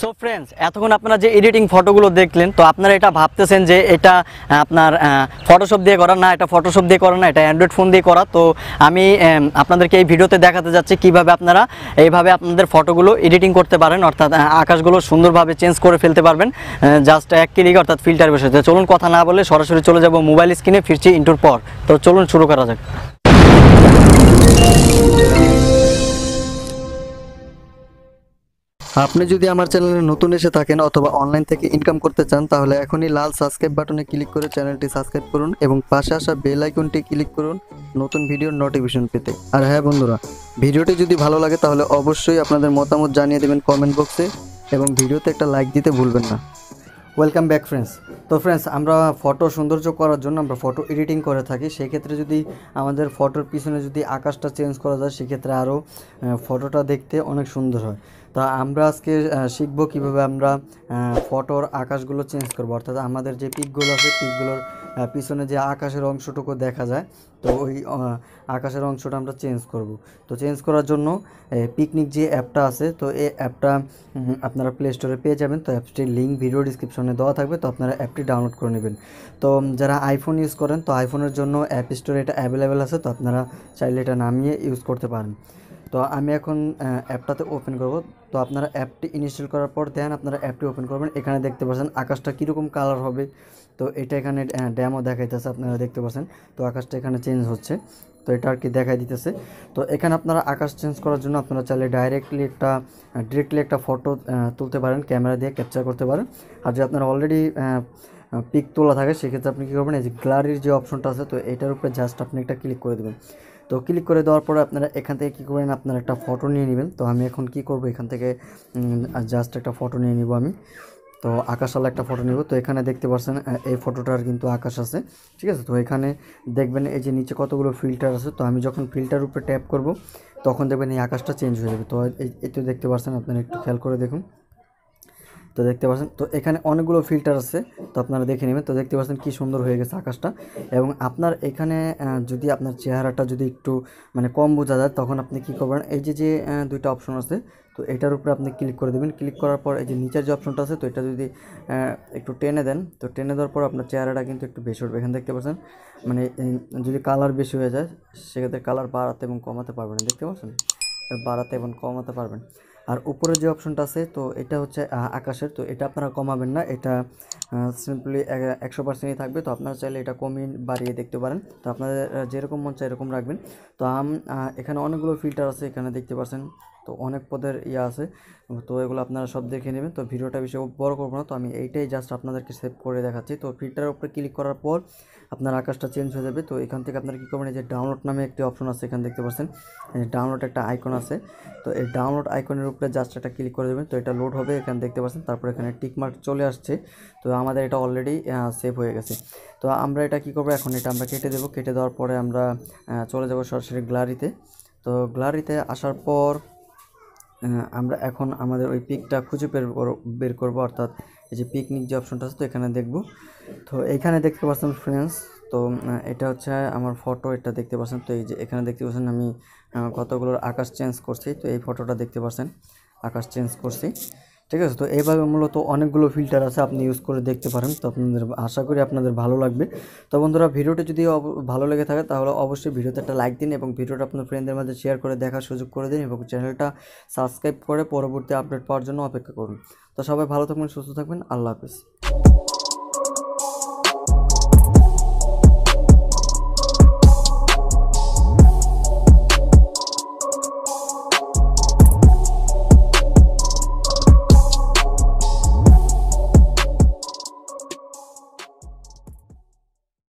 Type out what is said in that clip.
So friends, এতক্ষণ আপনারা যে এডিটিং ফটোগুলো দেখলেন, তো আপনারা এটা ভাবতেছেন যে এটা আপনার ফটোশপ দিয়ে করা। না, এটা ফটোশপ দিয়ে করা না, এটা অ্যান্ড্রয়েড ফোন দিয়ে করা। তো আমি আপনাদেরকে এই ভিডিওতে দেখাতে যাচ্ছি কিভাবে আপনারা এইভাবে আপনাদের ফটোগুলো এডিটিং করতে পারেন, অর্থাৎ আকাশগুলো সুন্দরভাবে চেঞ্জ করে ফেলতে পারবেন জাস্ট এক ক্লিক, অর্থাৎ ফিল্টার বসে। তো চলুন কথা না বলে সরাসরি চলে যাব মোবাইল স্ক্রিনে, ফিরছি ইন্টুর পর। তো চলুন শুরু করা যাক। আপনি যদি আমার চ্যানেলে নতুন এসে থাকেন অথবা অনলাইন থেকে ইনকাম করতে চান, তাহলে এখনই লাল সাবস্ক্রাইব বাটনে ক্লিক করে চ্যানেলটি সাবস্ক্রাইব করুন এবং পাশে আসা বেল আইকনটি ক্লিক করুন নতুন ভিডিওর নোটিফিকেশন পেতে। আর হ্যাঁ বন্ধুরা, ভিডিওটি যদি ভালো লাগে তাহলে অবশ্যই আপনাদের মতামত জানিয়ে দেবেন কমেন্ট বক্সে এবং ভিডিওতে একটা লাইক দিতে ভুলবেন না। Welcome back friends. তো ফ্রেন্ডস, আমরা ফটো সৌন্দর্য করার জন্য আমরা ফটো এডিটিং করে থাকি। সেই ক্ষেত্রে যদি আমাদের ফটোর পিছনে যদি আকাশটা চেঞ্জ করা যায়, সেক্ষেত্রে আরও ফটোটা দেখতে অনেক সুন্দর হয়। তো আমরা আজকে শিখবো কীভাবে আমরা ফটোর আকাশগুলো চেঞ্জ করবো, অর্থাৎ আমাদের যে পিকগুলো আছে পিকগুলোর পিছনে যে আকাশের অংশটুকু দেখা যায়, তো ওই আকাশের অংশটা আমরা চেঞ্জ করব। তো চেঞ্জ করার জন্য পিকনিক যে অ্যাপটা আছে, তো এই অ্যাপটা আপনারা প্লে স্টোরে পেয়ে যাবেন। তো অ্যাপটির লিঙ্ক ভিডিও ডিসক্রিপশনে দেওয়া থাকবে, তো আপনারা অ্যাপটি ডাউনলোড করে নেবেন। তো যারা আইফোন ইউজ করেন, তো আইফোনের জন্য অ্যাপ স্টোরে এটা অ্যাভেলেবেল আছে, তো আপনারা চাইলে এটা নামিয়ে ইউজ করতে পারেন। তো আমি এখন অ্যাপটাতে ওপেন করব। তো আপনারা অ্যাপটি ইনস্টল করার পর দেন আপনারা অ্যাপটি ওপেন করবেন। এখানে দেখতে পাচ্ছেন আকাশটা কীরকম কালার হবে, তো এটা এখানে ড্যামও দেখাইতেছে, আপনারা দেখতে পাচ্ছেন। তো আকাশটা এখানে চেঞ্জ হচ্ছে, তো এটা আর কি দেখাই দিতেছে। তো এখানে আপনারা আকাশ চেঞ্জ করার জন্য আপনারা চাইলে ডাইরেক্টলি একটা ফটো তুলতে পারেন, ক্যামেরা দিয়ে ক্যাপচার করতে পারেন। আর যদি আপনারা অলরেডি পিক তোলা থাকে, সেক্ষেত্রে আপনি কী করবেন, এই যে গ্যালারির যে অপশনটা আছে, তো এটার উপরে জাস্ট আপনি একটা ক্লিক করে দেবেন। তো ক্লিক করে দেওয়ার পরে আপনারা এখান থেকে কী করবেন, আপনারা একটা ফটো নিয়ে নেবেন। তো আমি এখন কি করব, এখান থেকে জাস্ট একটা ফটো নিয়ে নিব আমি। তো আকাশওয়ালা একটা ফটো নেব। তো এখানে দেখতে পাচ্ছেন এই ফটোটার কিন্তু আকাশ আছে, ঠিক আছে। তো এখানে দেখবেন এই যে নিচে কতগুলো ফিল্টার আছে, তো আমি যখন ফিল্টার উপরে ট্যাপ করব তখন দেখবেন এই আকাশটা চেঞ্জ হয়ে যাবে। তো এই তো দেখতে পাচ্ছেন, আপনারা একটু খেয়াল করে দেখুন। তো দেখতে পাচ্ছেন, তো এখানে অনেকগুলো ফিল্টার আছে, তো আপনারা দেখে নেবেন। তো দেখতে পাচ্ছেন কী সুন্দর হয়ে গেছে আকাশটা। এবং আপনার এখানে যদি আপনার চেহারাটা যদি একটু মানে কম বোঝা যায়, তখন আপনি কী করবেন, এই যে দুইটা অপশন আছে, তো এটার উপরে আপনি ক্লিক করে দেবেন। ক্লিক করার পর এই যে নিচের যে অপশনটা আছে, তো এটা যদি একটু টেনে দেন, তো টেনে দেওয়ার পর আপনার চেহারাটা কিন্তু একটু বেশি উঠবে। এখানে দেখতে পাচ্ছেন মানে যদি কালার বেশি হয়ে যায়, সেক্ষেত্রে কালার বাড়াতে এবং কমাতে পারবেন, দেখতে পাচ্ছেন, বাড়াতে এবং কমাতে পারবেন। আর উপরে যে অপশনটা আছে, তো এটা হচ্ছে আকাশের, তো এটা আপনারা কমাবেন না, এটা সিম্পলি 100%ই থাকবে। তো আপনারা চাইলে এটা কমিয়ে বাড়িয়ে দেখতে পারেন, তো আপনাদের যেরকম মন চায় এরকম রাখবেন। তো এখানে অনেকগুলো ফিল্টার আছে, এখানে দেখতে পাচ্ছেন, তো অনেক পদের আছে, তো এগুলো আপনারা সব দেখে নেবেন। তো ভিডিওটা বেশি বড় করবো না, তো আমি এইটাই জাস্ট আপনাদেরকে সেভ করে দেখাচ্ছি। তো ফিল্টারের উপরে ক্লিক করার পর আপনার আকাশটা চেঞ্জ হয়ে যাবে। তো এখান থেকে আপনারা কী করবেন, এই যে ডাউনলোড নামে একটি অপশন আছে, এখানে দেখতে পাচ্ছেন ডাউনলোড একটা আইকন আছে, তো এই ডাউনলোড আইকনের উপরে জাস্ট একটা ক্লিক করে দেবেন। তো এটা লোড হবে, এখানে দেখতে পাচ্ছেন, তারপর এখানে টিকমার্ক চলে আসছে। তো আমাদের এটা অলরেডি সেভ হয়ে গেছে। তো আমরা এটা কী করবো, এখন এটা আমরা কেটে দেবো। কেটে দেওয়ার পরে আমরা চলে যাব সরাসরি গ্যালারিতে। তো গ্যালারিতে আসার পর আমরা এখন আমাদের ওই পিকটা খুঁজে বের করবো, অর্থাৎ এই যে পিকনিক যে অপশনটা আছে, তো এখানে দেখব। তো এখানে দেখতে পাচ্ছেন ফ্রেন্ডস, তো এটা হচ্ছে আমার ফটো, এটা দেখতে পাচ্ছেন। তো এই যে এখানে দেখতে পাচ্ছেন আমি কতগুলোর আকাশ চেঞ্জ করছি, তো এই ফটোটা দেখতে পাচ্ছেন আকাশ চেঞ্জ করছি, ঠিক আছে। তো এইভাবে মূলত অনেকগুলো ফিল্টার আছে, আপনি ইউজ করে দেখতে পারেন। তো আপনাদের আশা করি আপনাদের ভালো লাগবে। তো বন্ধুরা, ভিডিওটি যদি ভালো লেগে থাকে তাহলে অবশ্যই ভিডিওতে একটা লাইক দিন এবং ভিডিওটা আপনার ফ্রেন্ডদের মাঝে শেয়ার করে দেখার সুযোগ করে দিন এবং চ্যানেলটা সাবস্ক্রাইব করে পরবর্তী আপডেট পাওয়ার জন্য অপেক্ষা করুন। তো সবাই ভালো থাকবেন, সুস্থ থাকবেন, আল্লাহ হাফেজ।